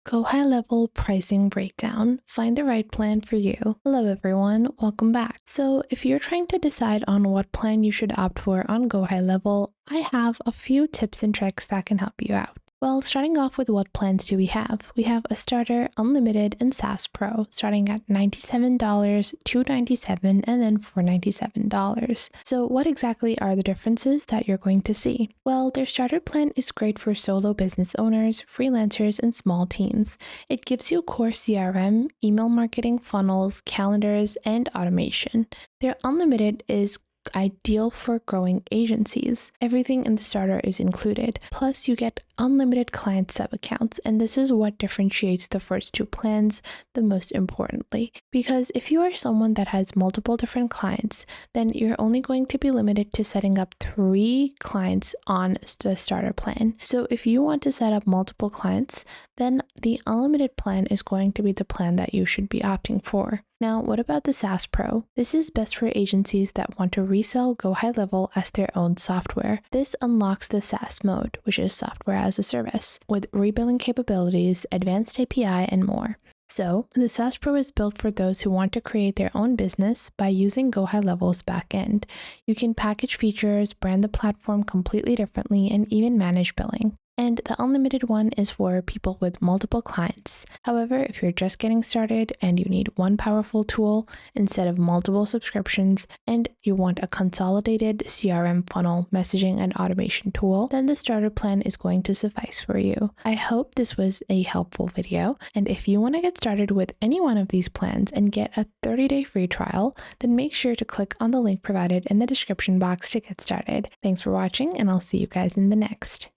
GoHighLevel Pricing Breakdown. Find the right plan for you. Hello everyone, welcome back. So if you're trying to decide on what plan you should opt for on GoHighLevel, I have a few tips and tricks that can help you out. Well, starting off with what plans do we have? We have a starter, unlimited, and SaaS Pro, starting at $97, $297, and then $497. So what exactly are the differences that you're going to see? Well, their starter plan is great for solo business owners, freelancers, and small teams. It gives you core CRM, email marketing, funnels, calendars, and automation. Their unlimited is ideal for growing agencies. Everything in the starter is included. Plus, you get unlimited client sub-accounts, and this is what differentiates the first two plans the most importantly. Because if you are someone that has multiple different clients, then you're only going to be limited to setting up 3 clients on the starter plan. So if you want to set up multiple clients, then the unlimited plan is going to be the plan that you should be opting for. Now, what about the SaaS Pro? This is best for agencies that want to resell GoHighLevel as their own software. This unlocks the SaaS mode, which is software as a service, with rebilling capabilities, advanced API, and more. So, the SaaS Pro is built for those who want to create their own business by using GoHighLevel's backend. You can package features, brand the platform completely differently, and even manage billing. And the unlimited one is for people with multiple clients. However, if you're just getting started and you need one powerful tool instead of multiple subscriptions, and you want a consolidated CRM funnel, messaging, and automation tool, then the starter plan is going to suffice for you. I hope this was a helpful video, and if you want to get started with any one of these plans and get a 30-day free trial, then make sure to click on the link provided in the description box to get started. Thanks for watching, and I'll see you guys in the next.